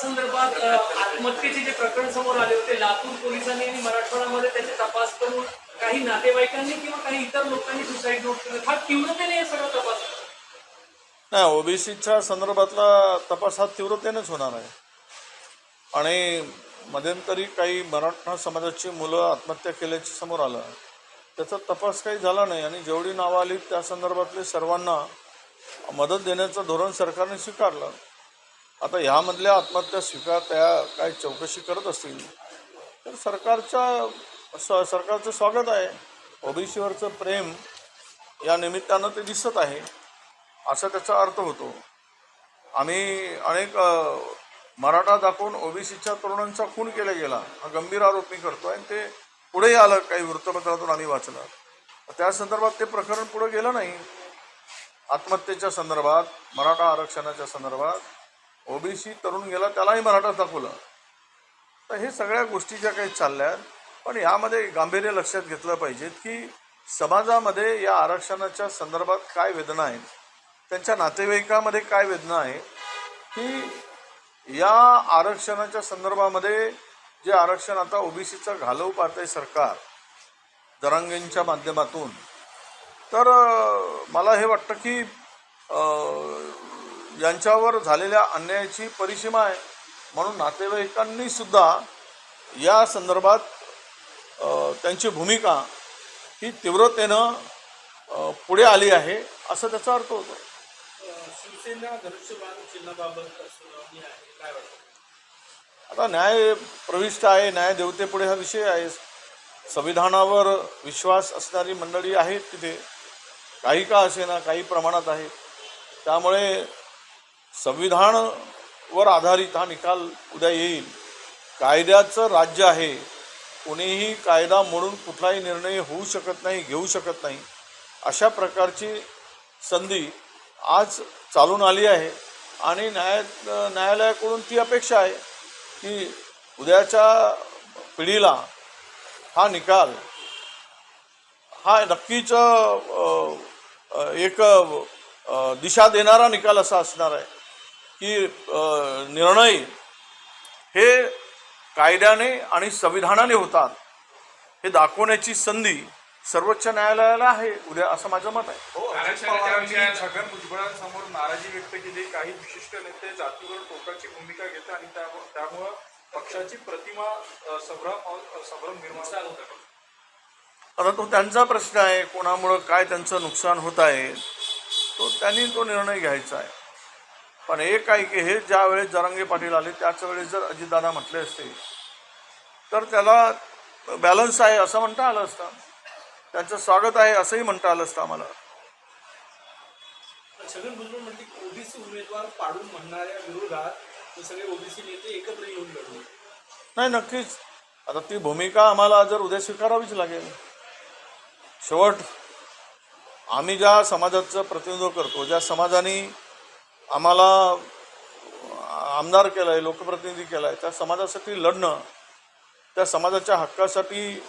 संदर्भात आत्महत्येचे जे प्रकरण समोर आले होते, लातूर पोलिसांनी आणि मराठवाड्यामध्ये त्याचे तपास करून काही नातेवाईकांनी किंवा काही इतर लोकांनी सुसाईड नोट केलं. फार तीव्रतेने हे सगळं तपास नाही, ओबीसीच्या संदर्भातला तपास हा तीव्रतेनेच होणार आहे. आणि मध्यंतरी काही मराठा समाजाची मुलं आत्महत्या केल्याचे समोर आलं, त्याचा तपास काही झाला नाही. आणि जेवढी नावं आली त्या संदर्भातले सर्वांना मदत देण्याचं धोरण सरकारने स्वीकारलं. आता ह्यामधल्या आत्महत्या त्या काय चौकशी करत असतील तर सरकारचं स्वागत आहे. ओबीसीवरचं प्रेम या निमित्तानं ते दिसत आहे असा त्याचा अर्थ होतो. आम्ही अनेक मराठा दाखवून ओबीसीच्या तरुणांचा खून केला गेला हा गंभीर आरोप मी करतो आणि ते पुढेही आलं, काही वृत्तपत्रातून आम्ही वाचलं. त्या संदर्भात ते प्रकरण पुढे गेलं नाही. आत्महत्येच्या संदर्भात, मराठा आरक्षणाच्या संदर्भात ओबीसी तरुण गेला त्यालाही मराठा दाखवलं. तर हे सगळ्या गोष्टी ज्या काही चालल्या आहेत, पण यामध्ये गांभीर्य लक्षात घेतलं पाहिजे की समाजामध्ये या आरक्षणाच्या संदर्भात काय वेदना आहेत, त्यांच्या नातेवाईकामध्ये काय वेदना आहे, की या आरक्षणाच्या संदर्भामध्ये जे आरक्षण आता ओबीसीचं घालवू पाहतंय सरकार जरांगेंच्या माध्यमातून, तर मला हे वाटतं की यांच्यावर झालेल्या अन्यायाची परिसीमा आहे. म्हणून नातेवाईकांनी सुद्धा या संदर्भात त्यांची भूमिका ही तीव्रतेनं पुढे आली आहे असं त्याचा अर्थ होतो. शिवसेना धनुष्यबाण चिन्हाबाबत सुनावणी आहे, काय वाटतं? आता न्याय प्रविष्ट आहे, न्यायदेवतेपुढे हा विषय आहे. संविधानावर विश्वास असणारी मंडळी आहेत तिथे, काही का असेना काही प्रमाणात आहेत. त्यामुळे संविधानावर आधारित हा निकाल उद्या येईल. कायद्याचं राज्य आहे, कोणीही कायदा मोडून कुठलाही निर्णय होऊ शकत नाही, घेऊ शकत नाही. अशा प्रकारची संधी आज चालून आली आहे आणि न्यायालयाकडून ती अपेक्षा आहे की उद्याच्या पिढीला हा निकाल हा नक्कीच एक दिशा देणारा निकाल असा असणार आहे की निर्णय हे कायद्याने आणि संविधानाने होतात हे दाखवण्याची संधी सर्वोच्च न्यायालयाला आहे उद्या, असं माझं मत आहे. छगन भुजबळांसमोर नाराजी व्यक्त केली. काही विशिष्ट नेते जातीवर टोकाची भूमिका घेतात आणि त्यामुळं पक्षाची प्रतिमा संभ्रम निर्माण होत आहे. आता तो त्यांचा प्रश्न आहे, कोणामुळं काय त्यांचं नुकसान होत आहे त्यांनी तो निर्णय घ्यायचा आहे. पण एक आहे की हे ज्या वेळेस जरांगे पाटील आले त्याच वेळेस जर अजितदादा म्हटले असते तर त्याला बॅलन्स आहे असं म्हणता आलं असतं, त्यांचं स्वागत आहे असंही म्हणता आलं असतं आम्हाला. छगन भुजबळ म्हणते ओबीसी उमेदवार पाडून म्हणणाऱ्या विरोधात सगळे ओबीसी नेते एकत्र येऊन लढले. नाही, नक्कीच आता ती भूमिका आम्हाला जर उद्या स्वीकारावीच लागेल. शेवट आम्ही ज्या समाजाचं प्रतिनिधित्व करतो, ज्या समाजाने आम्हाला आमदार केलं आहे, लोकप्रतिनिधी केला आहे, त्या समाजासाठी लढणं, त्या समाजाच्या हक्कासाठी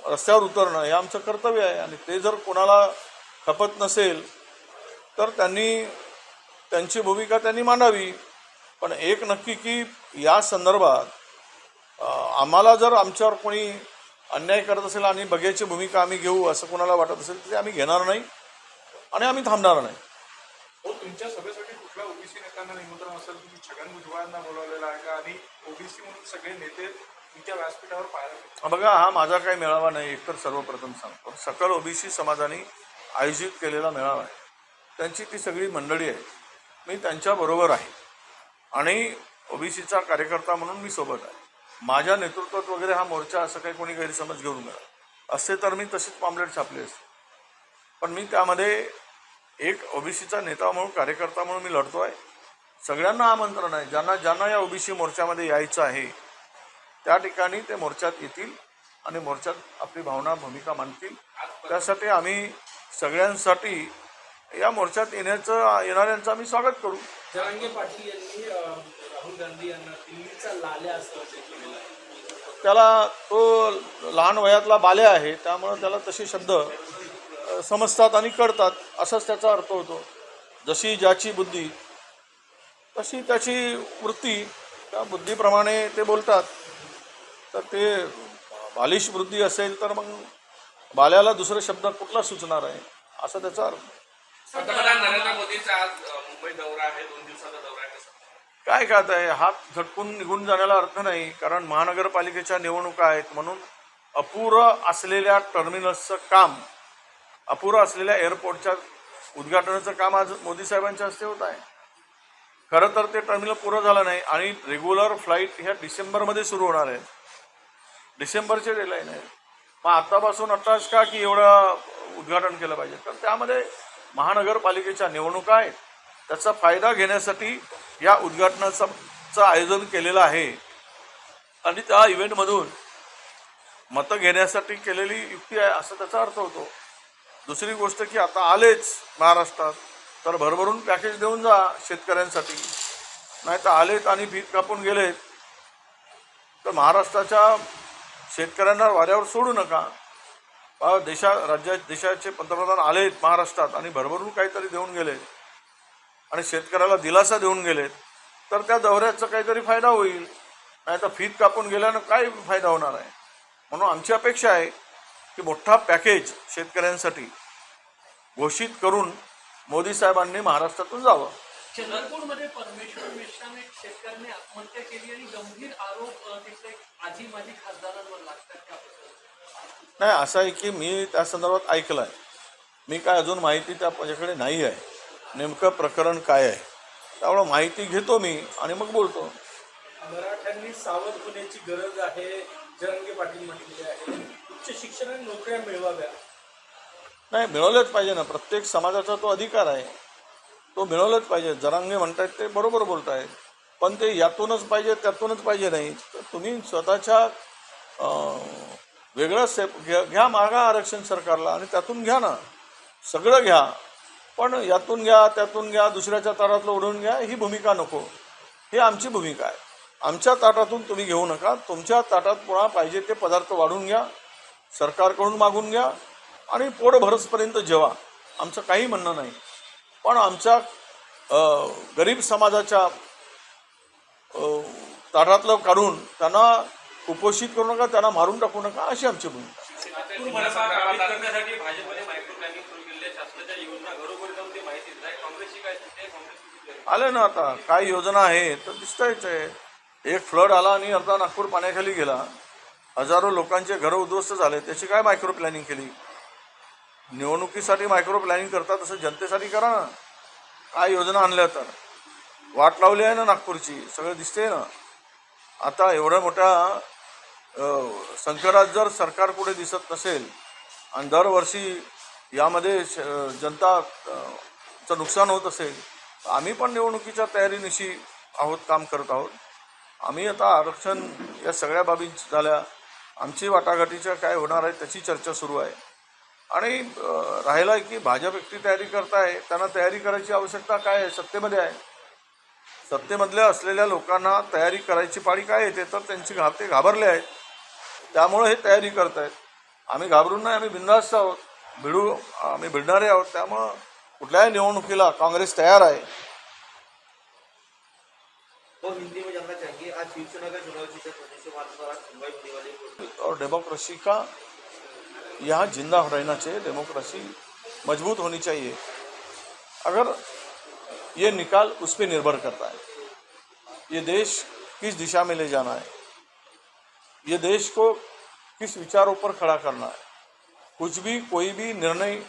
रस्त्यावर उतरणं हे आमचं कर्तव्य आहे. आणि ते जर कोणाला खपत नसेल तर त्यांची भूमिका त्यांनी मांडावी. पण एक नक्की की या संदर्भात आम्हाला जर आमच्यावर कोणी अन्याय करत असेल आणि बघ्याची भूमिका आम्ही घेऊ असं कोणाला वाटत असेल तर आम्ही घेणार नाही आणि आम्ही थांबणार नाही. हो, तुमच्या सभेसाठी कुठल्या ओबीसी नेत्यांना निमंत्रण असेल? तुम्ही छगन भुजबळांना बोलावलेलं आहे का? आणि ओबीसी म्हणून सगळे नेते तुमच्या व्यासपीठावर पाहायला? बघा, हा माझा काही मेळावा नाही. एकतर सर्वप्रथम सांगतो, सकल ओबीसी समाजाने आयोजित केलेला मेळावा आहे, त्यांची ती सगळी मंडळी आहे, मी त्यांच्याबरोबर आहे आणि ओबीसीचा कार्यकर्ता म्हणून मी सोबत आहे. माझ्या नेतृत्वात वगैरे हा मोर्चा असं काही कोणी गैरसमज घेऊन मिळाला असते तर मी तशीच पॉम्पलेट छापले असते. पण मी त्यामध्ये एक ओबीसीचा नेता म्हणून, कार्यकर्ता म्हणून मी लढतो आहे. सगळ्यांना आमंत्रण आहे, ज्यांना या ओबीसी मोर्चामध्ये यायचं आहे त्या ठिकाणी ते मोर्चात येतील आणि मोर्चात आपली भावना, भूमिका मांडतील. त्यासाठी आम्ही सगळ्यांसाठी या मोर्चात येणाऱ्यांचं आम्ही स्वागत करू. जरांगे पाटील यांनी राहुल गांधी यांना दिल्लीचा लाल्या असं केलेलं आहे. त्याला तो लहान वयातला बाल्या आहे, त्यामुळं त्याला तसे शब्द समजतात आणि कळतात असाच त्याचा अर्थ होतो. जशी ज्याची बुद्धी तशी त्याची वृत्ती, त्या बुद्धीप्रमाणे ते बोलतात. तर ते बालिश बुद्धी असेल तर मग बाल्याला दुसरा शब्द कुठला सुचणार आहे, असा त्याचा अर्थ. पंतप्रधान नरेंद्र मोदींचा आज मुंबई दौरा आहे, 2 दिवसाचा दौरा आहे. कसं काय खात आहे, हात झटकून निघून जाण्याला अर्थ नाही. कारण महानगरपालिकेच्या निवडणुका आहेत म्हणून अपुरं असलेल्या टर्मिनसचं काम, अपुरं असलेल्या एअरपोर्टच्या उद्घाटनाचं काम आज मोदी साहेबांच्या हस्ते होत आहे. खरं तर ते टर्मिनल पुरं झालं नाही आणि रेग्युलर फ्लाईट ह्या डिसेंबरमध्ये सुरू होणार आहेत. डिसेंबरचे डेडलाईन आहे. मग आतापासून अट्टास का की एवढं उद्घाटन केलं पाहिजे? तर त्यामध्ये महानगरपालिकेच्या निवडणुका आहेत, त्याचा फायदा घेण्यासाठी या उद्घाटनाचं आयोजन केलेलं आहे आणि त्या इव्हेंटमधून मतं घेण्यासाठी केलेली युक्ती आहे असं त्याचा अर्थ होतो. दुसरी गोष्ट की आता आलेच महाराष्ट्रात तर भरभरून पॅकेज देऊन जा शेतकऱ्यांसाठी, नाही तर आलेत आणि फीत कापून गेलेत तर महाराष्ट्राच्या शेतकऱ्यांना वाऱ्यावर सोडू नका. देशाचे पंतप्रधान आलेत महाराष्ट्रात आणि भरभरून काहीतरी देऊन गेलेत आणि शेतकऱ्याला दिलासा देऊन गेलेत तर त्या दौऱ्याचा काहीतरी फायदा होईल, नाही तर फीत कापून गेल्यानं काय फायदा होणार आहे. म्हणून आमची अपेक्षा आहे की मोठा पॅकेज शेतकऱ्यांसाठी घोषित करून मोदी साहेबांनी महाराष्ट्रातून जावं. चंद्रपूरमध्ये परमेश्वर मिश्राने शेतकऱ्यांनी आत्महत्या केली आणि गंभीर आरोप तिथले आजी माजी खासदारांवर लागतात. नाही, असं आहे की मी त्या संदर्भात ऐकलं आहे. मी काय अजून माहिती त्याच्याकडे नाही आहे, नेमकं प्रकरण काय आहे. त्यामुळं माहिती घेतो मी आणि मग बोलतो. मराठ्यांनी सावध होण्याची गरज आहे, जरांगे पाटील म्हटलेले आहे. उच्च शिक्षण आणि नोकऱ्या मिळवाव्या. नाही, मिळवलंच पाहिजे ना. प्रत्येक समाजाचा तो अधिकार आहे, तो मिळवलंच पाहिजे. जरांगे म्हणतायत ते बरोबर बोलत आहेत, पण ते यातूनच पाहिजे त्यातूनच पाहिजे नाही. तर तुम्ही स्वतःच्या वेगळं स्टेप घ्या, मागा आरक्षण सरकारला आणि त्यातून घ्या ना, सगळं घ्या. पण यातून घ्या त्यातून घ्या, दुसऱ्याच्या ताटातलं उडवून घ्या, ही भूमिका नको. ही आमची भूमिका आहे. आमच्या ताटातून तुम्ही घेऊ नका, तुमच्या ताटात पुन्हा पाहिजे ते पदार्थ वाढून घ्या, सरकारकडून मागून घ्या आणि पोट भरसपर्यंत जेवा. आमचं काही म्हणणं नाही. पण आमच्या गरीब समाजाच्या ताटातलं काढून त्यांना कुपोषित करू नका, त्यांना मारून टाकू नका, अशी आमची भूमिका. करण्यासाठी भाजपने मायक्रो प्लॅनिंग सुरू केली आहे. शासनाच्या योजना घरोघरी जाऊन ते माहिती देत आहे. काँग्रेसची काय स्थिती आहे? काँग्रेस आले ना आता काय योजना आहे तर दिसतंयच आहे. एक फ्लड आला आणि अर्धा नागपूर पाण्याखाली गेला, हजारो लोकांचे घरं उद्ध्वस्त झाले. त्याची काय मायक्रो प्लॅनिंग केली? निवडणुकीसाठी मायक्रो प्लॅनिंग करतात तसं जनतेसाठी करा ना. काय योजना आणल्या तर वाट लावली आहे ना नागपूरची, सगळं दिसते ना. आता एवढ्या मोठ्या संकटात जर सरकार पुढे दिसत नसेल आणि दरवर्षी यामध्ये जनताचं नुकसान होत असेल तर आम्ही पण निवडणुकीच्या तयारीनिशी आहोत, काम करत आहोत. आम्ही आता आरक्षण या सगळ्या बाबी झाल्या, आमची वाटाघाटीच्या काय होणार आहे त्याची चर्चा सुरू आहे. आणि राहिला आहे की भाजप एकटी तयारी करताय, त्यांना तयारी करायची आवश्यकता काय आहे? सत्तेमध्ये आहे. सत्तेमधल्या असलेल्या लोकांना तयारी करायची पाळी काय येते तर ते घाबरले आहेत, त्यामुळे हे तयारी करत आहेत. आम्ही घाबरून नाही, आम्ही बिनधास्त आहोत, आम्ही भिडणारे आहोत. त्यामुळं कुठल्याही निवडणुकीला काँग्रेस तयार आहे. तो हिंदी में जानना चाहेंगे, आज शिवसेना का चुनाव जीता प्रदेश मुंबई होने वाली और डेमोक्रेसी का यहाँ जिंदा रहना चाहिए, डेमोक्रेसी मजबूत होनी चाहिए. अगर ये निकाल उस पर निर्भर करता है, ये देश किस दिशा में ले जाना है, ये देश को किस विचारों पर खड़ा करना है. कुछ भी कोई भी निर्णय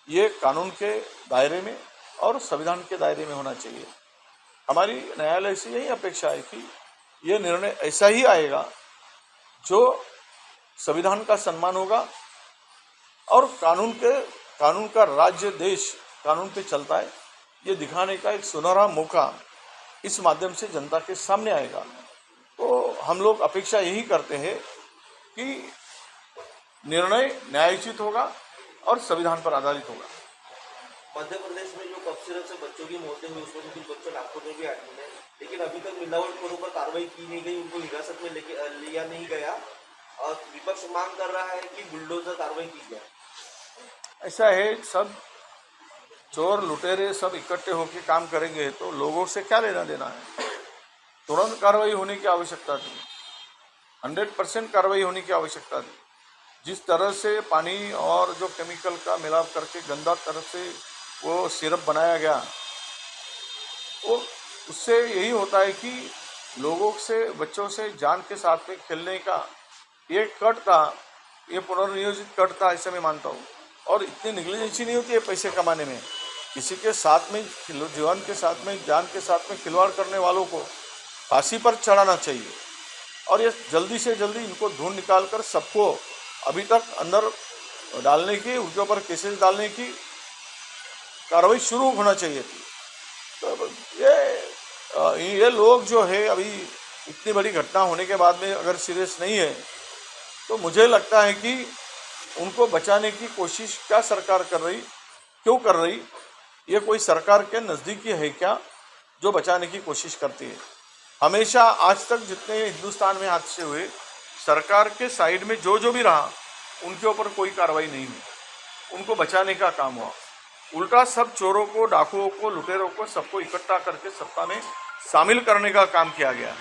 ये कानून के दायरे में और संविधान के दायरे में होना चाहिए. हमारी न्यायालय से यही अपेक्षा है कि ये निर्णय ऐसा ही आएगा जो संविधान का सम्मान होगा और कानून का राज्य देश कानून पे चलता है, ये दिखाने का एक सुनहरा मौका इस माध्यम से जनता के सामने आएगा. तो हम लोग अपेक्षा यही करते हैं कि निर्णय न्यायोचित होगा और संविधान पर आधारित होगा. मध्य प्रदेश में जो कब्जे से बच्चों की मौतें हुई उसमें कुछ बच्चे नागपुर में भी एडमिट हैं, लेकिन अभी तक मिलावटखोरों पर कार्रवाई की नहीं गई, उनको हिरासत में लिया नहीं गया और विपक्ष मांग कर रहा है कि बुलडोजर कार्रवाई की जाए. ऐसा है, सब चोर लुटेरे सब इकट्ठे होकर काम करेंगे तो लोगों से क्या लेना देना है। तुरंत कार्रवाई होने की आवश्यकता थी, 100% कार्रवाई होने की आवश्यकता थी। जिस तरह से पानी और जो केमिकल का मिलाप करके गंदा तरह से वो सिरप बनाया गया, वो उससे यही होता है कि लोगों से, बच्चों से जान के साथ में खेलने का ये कट था, ये पुनर्नियोजित कट था, ऐसे मैं मानता हूँ। और इतनी निगलिजेंसी नहीं होती है पैसे कमाने में। किसी के साथ में, जीवन के साथ में, जान के साथ में खिलवाड़ करने वालों को फांसी पर चढ़ाना चाहिए और ये जल्दी से जल्दी इनको ढूंढ निकाल कर सबको अभी तक अंदर डालने की, उनके ऊपर केसेस डालने की कार्रवाई शुरू होना चाहिए थी। तो ये लोग जो है अभी इतनी बड़ी घटना होने के बाद में अगर सीरियस नहीं है तो मुझे लगता है कि उनको बचाने की कोशिश क्या सरकार कर रही, क्यों कर रही? ये कोई सरकार के नज़दीकी है क्या जो बचाने की कोशिश करती है? हमेशा आज तक जितने हिंदुस्तान में हादसे हुए, सरकार के साइड में जो भी रहा उनके ऊपर कोई कार्रवाई नहीं हुई, उनको बचाने का काम हुआ। उल्टा सब चोरों को, डाकुओं को, लुटेरों को सबको इकट्ठा करके सत्ता में शामिल करने का काम किया गया।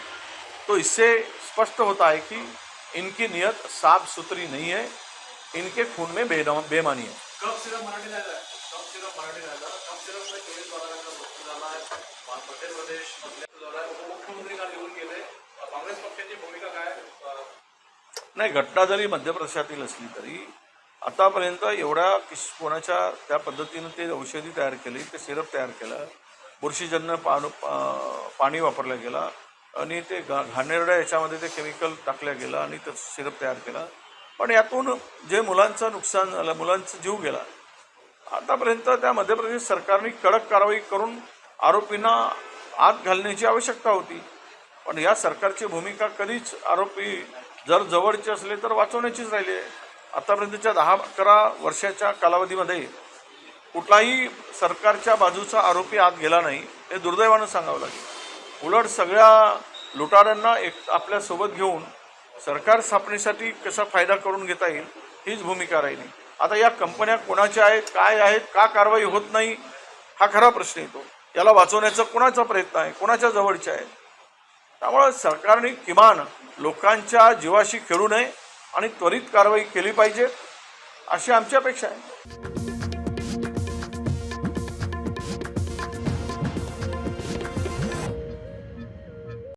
तो इससे स्पष्ट होता है कि इनकी नीयत साफ सुथरी नहीं है, इनके खून में बेईमानी है। कप सिरप मराठी झाला, कप सिरप में 24 बाराचा मृत्यू झाला आहे। मध्य प्रदेश मधल्या उपमुख्यमंत्री काल येऊन गेले, काँग्रेस पक्षाची भूमिका काय? नाही, घटना जरी मध्य प्रदेशातील असली तरी आतापर्यंत एवढ्या कोणाच्या त्या पद्धतीनं ते औषधी तयार केली, ते सिरप तयार केलं, बुरशीजन्य पाणी वापरलं गेलं आणि ते घाणेरड्या याच्यामध्ये ते केमिकल टाकलं गेलं आणि ते सिरप तयार केलं। पण यातून जे मुलांचं नुकसान झालं, मुलांचा जीव गेला, आतापर्यंत त्या मध्य प्रदेश सरकारने कडक कारवाई करून आरोपींना आत घालण्याची आवश्यकता होती। पण या सरकारची भूमिका कधीच आरोपी जर जवळचे असले तर वाचवण्याचीच राहिली आहे। आतापर्यंतच्या 10-11 वर्षाच्या कालावधीमध्ये कुठलाही सरकारच्या बाजूचा आरोपी आत गेला नाही, हे दुर्दैवानं सांगावं लागेल। उलट सगळ्या लुटाऱ्यांना एक आपल्यासोबत घेऊन सरकार स्थापनेसाठी कसा फायदा करून घेता येईल हीच भूमिका राहिली। आता या कंपन्या कोणाच्या आहेत, काय आहेत, का कारवाई होत नाही, हा खरा प्रश्न येतो। याला वाचवण्याचा कोणाचा प्रयत्न आहे, कोणाच्या जवळच्या आहे? त्यामुळे सरकारने किमान लोकांच्या जीवाशी खेळू नये आणि त्वरित कारवाई केली पाहिजे, अशी आमची अपेक्षा आहे।